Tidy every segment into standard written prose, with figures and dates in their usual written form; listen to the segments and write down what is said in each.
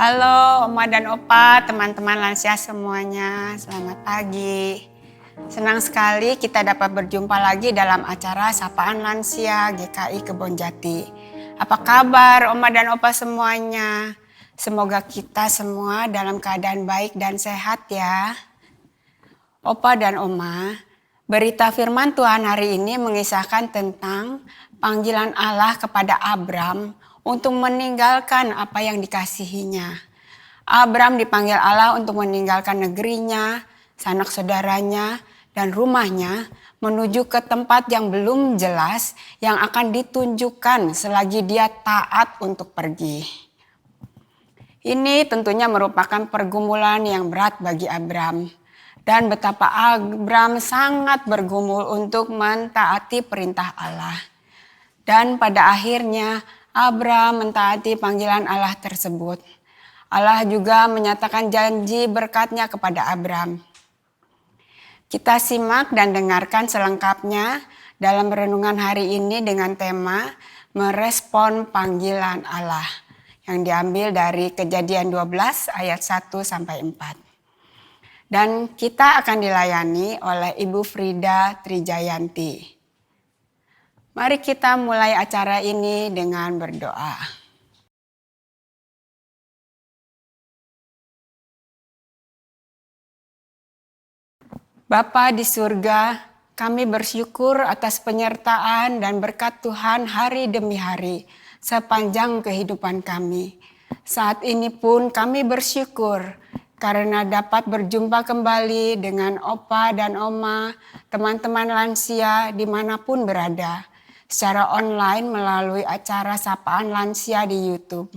Halo Oma dan Opa, teman-teman lansia semuanya, selamat pagi. Senang sekali kita dapat berjumpa lagi dalam acara Sapaan Lansia GKI Kebonjati. Apa kabar Oma dan Opa semuanya? Semoga kita semua dalam keadaan baik dan sehat ya. Opa dan Oma, berita firman Tuhan hari ini mengisahkan tentang panggilan Allah kepada Abram untuk meninggalkan apa yang dikasihinya. Abram dipanggil Allah untuk meninggalkan negerinya, sanak saudaranya, dan rumahnya menuju ke tempat yang belum jelas yang akan ditunjukkan selagi dia taat untuk pergi. Ini tentunya merupakan pergumulan yang berat bagi Abram. Dan betapa Abram sangat bergumul untuk mentaati perintah Allah. Dan pada akhirnya Abram mentaati panggilan Allah tersebut. Allah juga menyatakan janji berkat-Nya kepada Abram. Kita simak dan dengarkan selengkapnya dalam renungan hari ini dengan tema merespon panggilan Allah yang diambil dari Kejadian 12 ayat 1 sampai 4. Dan kita akan dilayani oleh Ibu Frida Trijayanti. Mari kita mulai acara ini dengan berdoa. Bapa di surga, kami bersyukur atas penyertaan dan berkat Tuhan hari demi hari sepanjang kehidupan kami. Saat ini pun kami bersyukur karena dapat berjumpa kembali dengan Opa dan Oma, teman-teman lansia dimanapun berada, secara online melalui acara Sapaan Lansia di YouTube.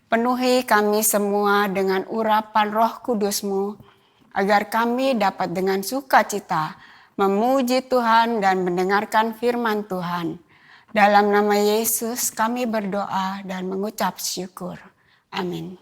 Penuhi kami semua dengan urapan Roh Kudus-Mu, agar kami dapat dengan sukacita memuji Tuhan dan mendengarkan firman Tuhan. Dalam nama Yesus kami berdoa dan mengucap syukur. Amin.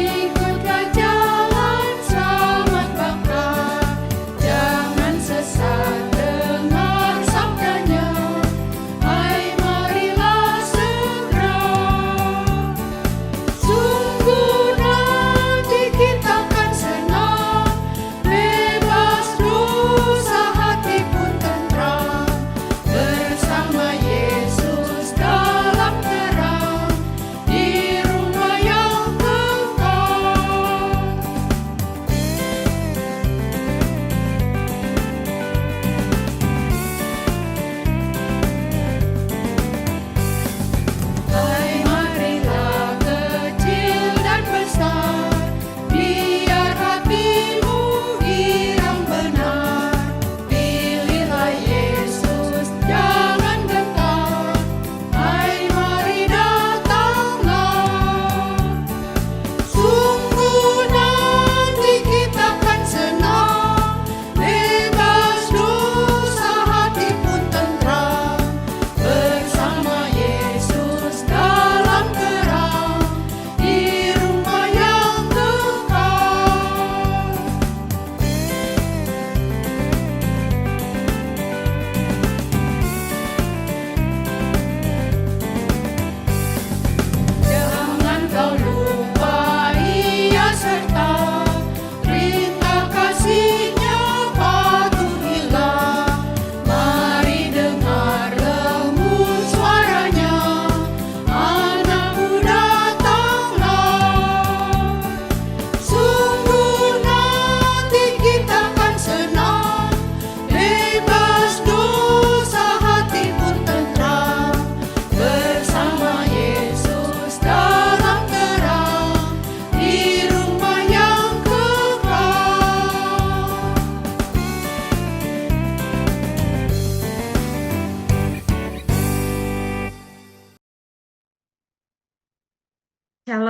Ikutlah jalan selamat bakal, jangan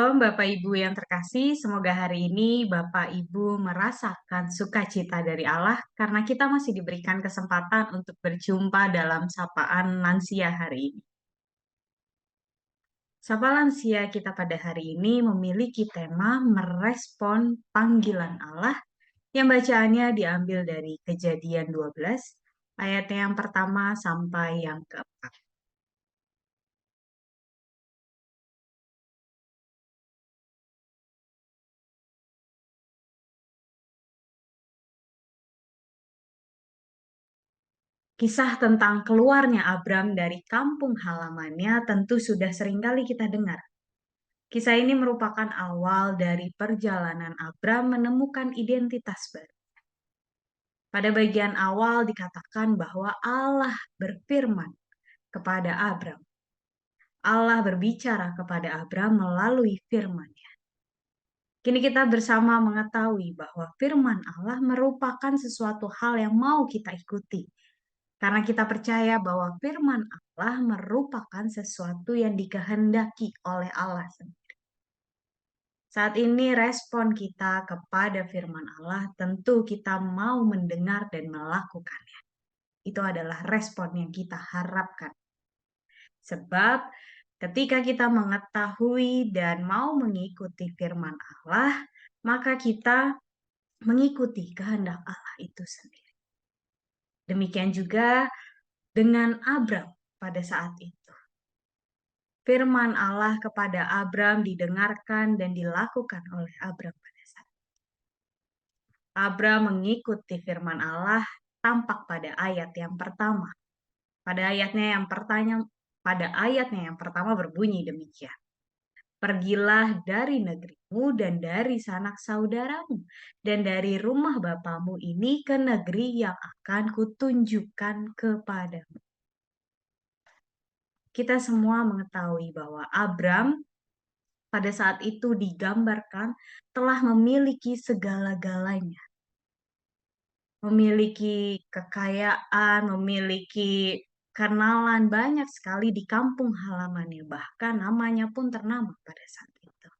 Shalom Bapak Ibu yang terkasih, semoga hari ini Bapak Ibu merasakan sukacita dari Allah karena kita masih diberikan kesempatan untuk berjumpa dalam sapaan lansia hari ini. Sapa lansia kita pada hari ini memiliki tema merespon panggilan Allah yang bacaannya diambil dari Kejadian 12 ayatnya yang pertama sampai yang keempat. Kisah tentang keluarnya Abram dari kampung halamannya tentu sudah seringkali kita dengar. Kisah ini merupakan awal dari perjalanan Abram menemukan identitas baru. Pada bagian awal dikatakan bahwa Allah berfirman kepada Abram. Allah berbicara kepada Abram melalui firman-Nya. Kini kita bersama mengetahui bahwa firman Allah merupakan sesuatu hal yang mau kita ikuti. Karena kita percaya bahwa firman Allah merupakan sesuatu yang dikehendaki oleh Allah sendiri. Saat ini respon kita kepada firman Allah tentu kita mau mendengar dan melakukannya. Itu adalah respon yang kita harapkan. Sebab ketika kita mengetahui dan mau mengikuti firman Allah, maka kita mengikuti kehendak Allah itu sendiri. Demikian juga dengan Abram pada saat itu. Firman Allah kepada Abram didengarkan dan dilakukan oleh Abram pada saat itu. Abram mengikuti firman Allah tampak pada ayat yang pertama. Pada ayatnya yang pertama berbunyi demikian. Pergilah dari negerimu dan dari sanak saudaramu dan dari rumah bapamu ini ke negeri yang akan kutunjukkan kepadamu. Kita semua mengetahui bahwa Abram pada saat itu digambarkan telah memiliki segala-galanya. Memiliki kekayaan, memiliki kenalan banyak sekali di kampung halamannya. Bahkan namanya pun ternama pada saat itu.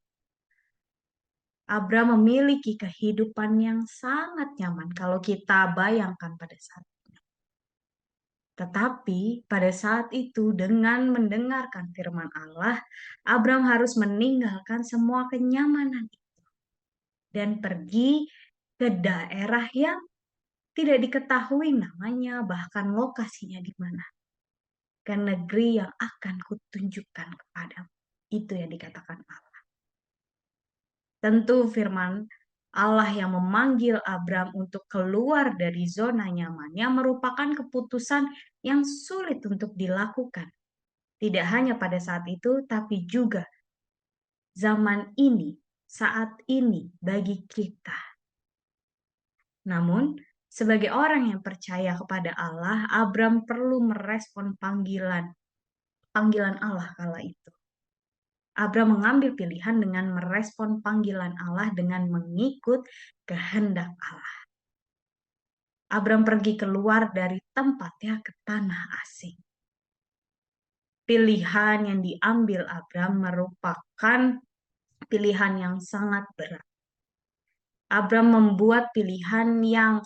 Abram memiliki kehidupan yang sangat nyaman kalau kita bayangkan pada saat itu. Tetapi pada saat itu dengan mendengarkan firman Allah, Abram harus meninggalkan semua kenyamanan itu dan pergi ke daerah yang tidak diketahui namanya, bahkan lokasinya di mana. Ke negeri yang akan kutunjukkan kepadamu. Itu yang dikatakan Allah. Tentu firman Allah yang memanggil Abram untuk keluar dari zona nyamannya merupakan keputusan yang sulit untuk dilakukan. Tidak hanya pada saat itu, tapi juga zaman ini, saat ini bagi kita. Namun, sebagai orang yang percaya kepada Allah, Abram perlu merespon panggilan Allah kala itu. Abram mengambil pilihan dengan merespon panggilan Allah dengan mengikut kehendak Allah. Abram pergi keluar dari tempatnya ke tanah asing. Pilihan yang diambil Abram merupakan pilihan yang sangat berat. Abram membuat pilihan yang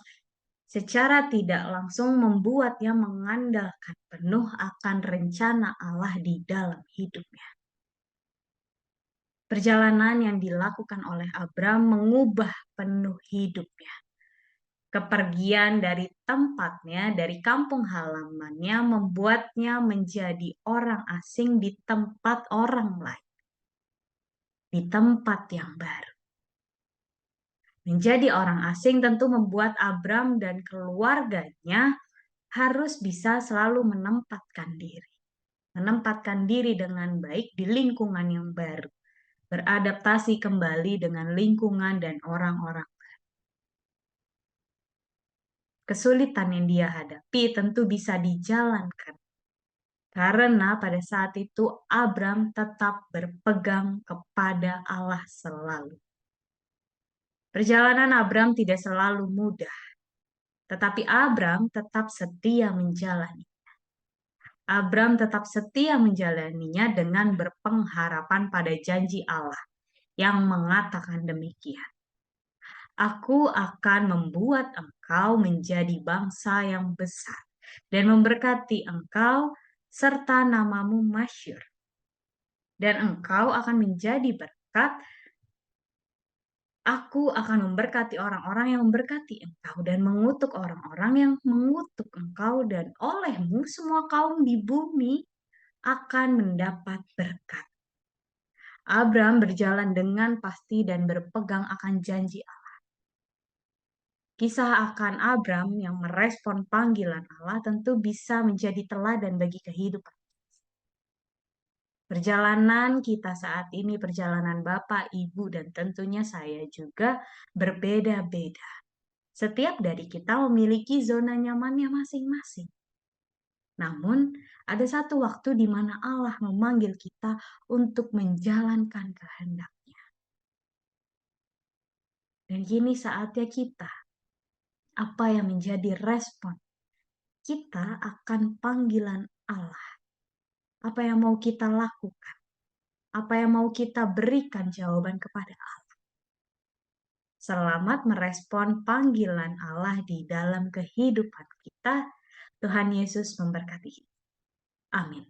secara tidak langsung membuatnya mengandalkan penuh akan rencana Allah di dalam hidupnya. Perjalanan yang dilakukan oleh Abram mengubah penuh hidupnya. Kepergian dari tempatnya, dari kampung halamannya, membuatnya menjadi orang asing di tempat orang lain. Di tempat yang baru. Menjadi orang asing tentu membuat Abram dan keluarganya harus bisa selalu menempatkan diri. Menempatkan diri dengan baik di lingkungan yang baru. Beradaptasi kembali dengan lingkungan dan orang-orang. Kesulitan yang dia hadapi tentu bisa dijalankan. Karena pada saat itu Abram tetap berpegang kepada Allah selalu. Perjalanan Abram tidak selalu mudah. Tetapi Abram tetap setia menjalani. Abram tetap setia menjalaninya dengan berpengharapan pada janji Allah. yang mengatakan demikian. Aku akan membuat engkau menjadi bangsa yang besar dan memberkati engkau serta namamu masyhur. Dan engkau akan menjadi berkat. Aku akan memberkati orang-orang yang memberkati engkau dan mengutuk orang-orang yang mengutuk engkau, dan olehmu semua kaum di bumi akan mendapat berkat. Abram berjalan dengan pasti dan berpegang akan janji Allah. Kisah akan Abram yang merespon panggilan Allah tentu bisa menjadi teladan bagi kehidupan. Perjalanan kita saat ini, perjalanan Bapak, Ibu, dan tentunya saya juga berbeda-beda. Setiap dari kita memiliki zona nyamannya masing-masing. Namun, ada satu waktu di mana Allah memanggil kita untuk menjalankan kehendak-Nya. Dan kini saatnya kita, apa yang menjadi respon kita akan panggilan Allah? Apa yang mau kita lakukan? Apa yang mau kita berikan jawaban kepada Allah? Selamat merespon panggilan Allah di dalam kehidupan kita. Tuhan Yesus memberkati. Amin.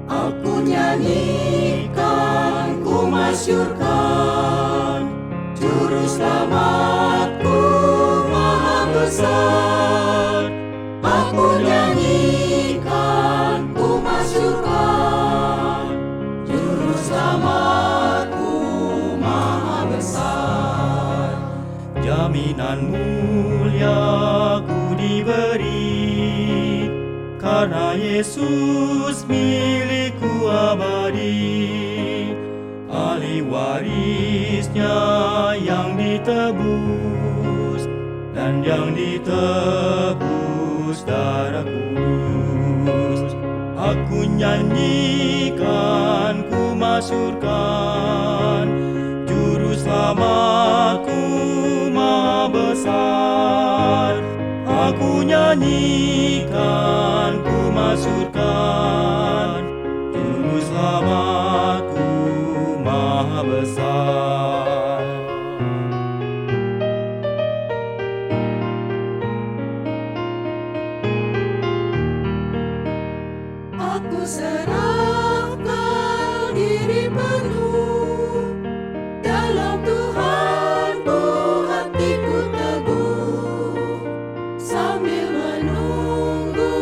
Aku nyanyikan, ku masyurkan, Juru Selamatku Maha Besar. Aku nyanyikan, ku masyurkan, Juru Selamatku Maha Besar. Jaminan mulia ku diberi, karena Yesus milikku abadi. Ahli warisnya yang ditebus, dan yang ditebus darah kudus. Aku nyanyikan, ku masyurkan, Juru Selamatku Maha Besar. Aku nyanyikan, ku masyurkan, Juru Selamatku Maha Besar. Aku serahkan diri penuh, dalam Tuhanku hatiku teguh, sambil menunggu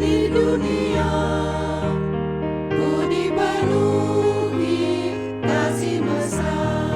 di dunia ku dipenuhi kasih mesra.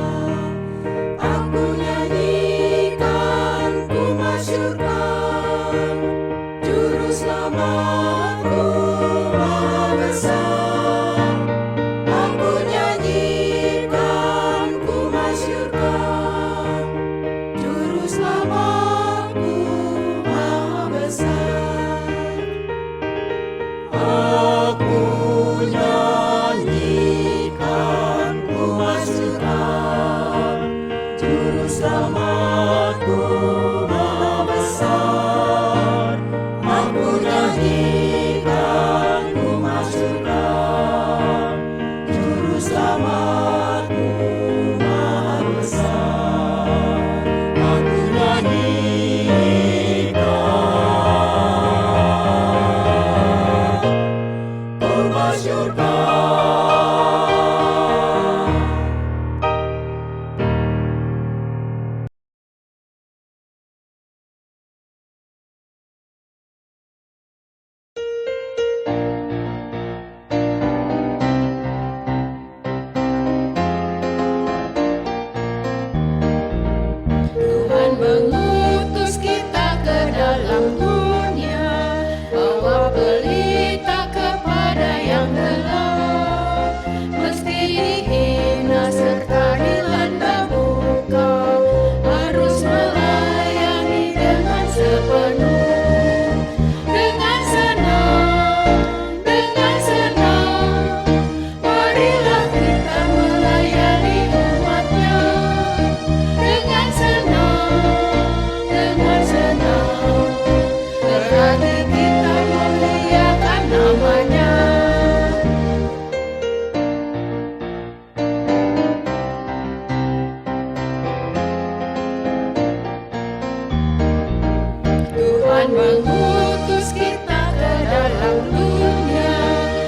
Tuhan mengutus kita ke dalam dunia,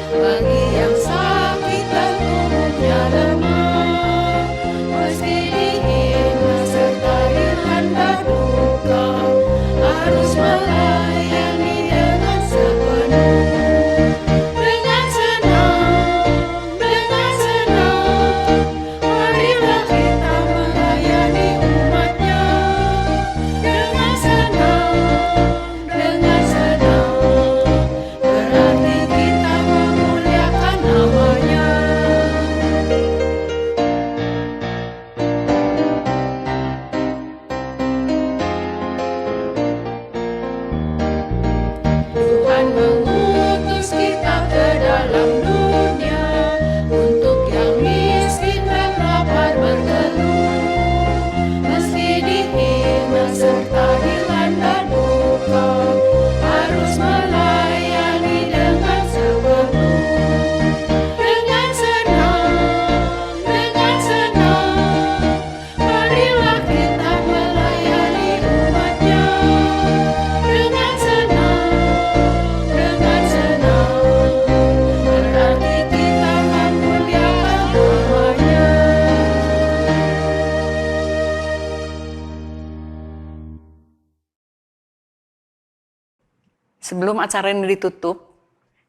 bagi yang sakit dan tubuhnya lemah, meski dihina serta dilanda duka, harus melayani dengan sepenuh. Dengan senang, marilah kita melayani umat-Nya. Dengan senang, berarti kita memuliakan nama-Nya. Tuhan mengutus kita ke dalam dunia, untuk yang miskin dan lapar berteduh, meski dihina serta dilanda duka, harus melayani dengan sepenuh. Dengan senang, marilah kita melayani umat-Nya. Dengan senang, berarti kita memuliakan nama-Nya. Sebelum acara ini ditutup,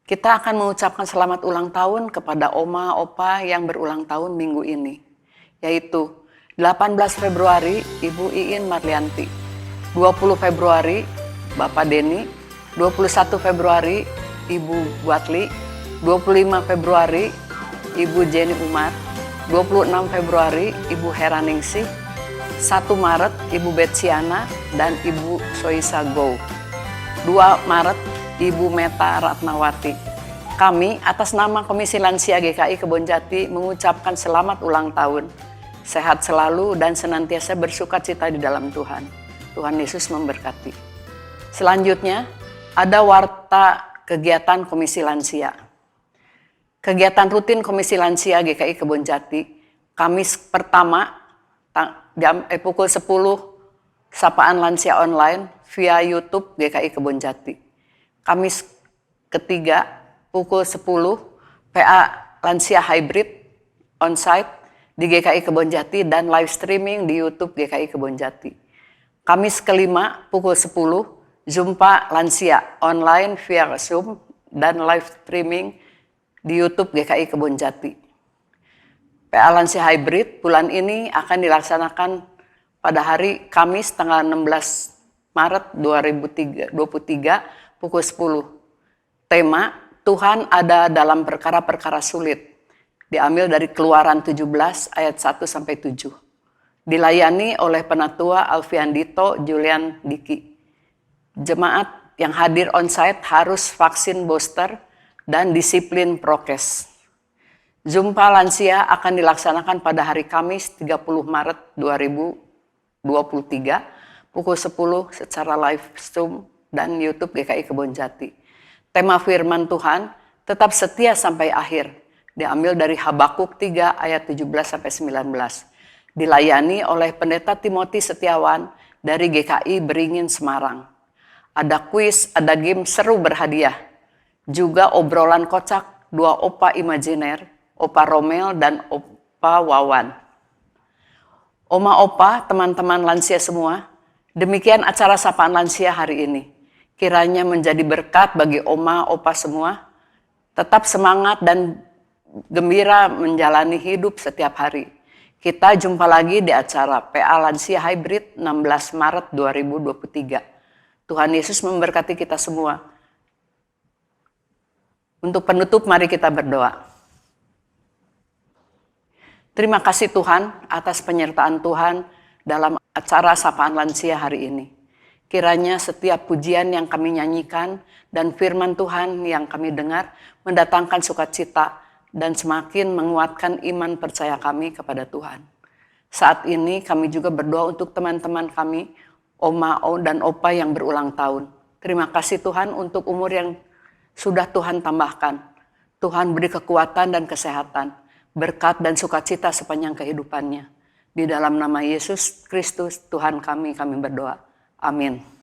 kita akan mengucapkan selamat ulang tahun kepada Oma, Opa yang berulang tahun minggu ini, yaitu 18 Februari Ibu Iin Marlianti, 20 Februari Bapak Denny, 21 Februari Ibu Buatli, 25 Februari Ibu Jenny Umar, 26 Februari Ibu Heraningsih, 1 Maret Ibu Betsiana dan Ibu Soisa Go, 2 Maret Ibu Meta Ratnawati. Kami atas nama Komisi Lansia GKI Kebonjati mengucapkan selamat ulang tahun. Sehat selalu dan senantiasa bersukacita di dalam Tuhan. Tuhan Yesus memberkati. Selanjutnya ada warta kegiatan Komisi Lansia. Kegiatan rutin Komisi Lansia GKI Kebonjati, Kamis pertama pukul 10 Sapaan Lansia Online via YouTube GKI Kebonjati. Kamis ketiga pukul 10 PA Lansia Hybrid onsite di GKI Kebonjati dan live streaming di YouTube GKI Kebonjati. Kamis kelima pukul 10 Zumpa Lansia online via Zoom dan live streaming di YouTube GKI Kebonjati. PA Lansia Hybrid bulan ini akan dilaksanakan pada hari Kamis tanggal 16 Maret 2023 pukul 10. Tema Tuhan ada dalam perkara-perkara sulit. Diambil dari Keluaran 17 ayat 1 sampai 7. Dilayani oleh Penatua Alfian Dito Julian Diki. Jemaat yang hadir onsite harus vaksin booster dan disiplin prokes. Zumpa Lansia akan dilaksanakan pada hari Kamis 30 Maret 2023 pukul 10 secara live Zoom dan YouTube GKI Kebonjati. Tema firman Tuhan tetap setia sampai akhir. Diambil dari Habakuk 3 ayat 17 sampai 19. Dilayani oleh Pendeta Timothy Setiawan dari GKI Beringin Semarang. Ada kuis, ada game seru berhadiah. Juga obrolan kocak 2 opa imajiner, Opa Romel dan Opa Wawan. Oma Opa, teman-teman lansia semua, demikian acara Sapaan Lansia hari ini. Kiranya menjadi berkat bagi Oma Opa semua. Tetap semangat dan gembira menjalani hidup setiap hari. Kita jumpa lagi di acara PA Lansia Hybrid 16 Maret 2023. Tuhan Yesus memberkati kita semua. Untuk penutup, mari kita berdoa. Terima kasih Tuhan atas penyertaan Tuhan dalam acara Sapaan Lansia hari ini. Kiranya setiap pujian yang kami nyanyikan dan firman Tuhan yang kami dengar mendatangkan sukacita dan semakin menguatkan iman percaya kami kepada Tuhan. Saat ini kami juga berdoa untuk teman-teman kami, Oma dan Opa yang berulang tahun. Terima kasih Tuhan untuk umur yang sudah Tuhan tambahkan. Tuhan beri kekuatan dan kesehatan, berkat dan sukacita sepanjang kehidupannya. Di dalam nama Yesus Kristus Tuhan kami berdoa. Amin.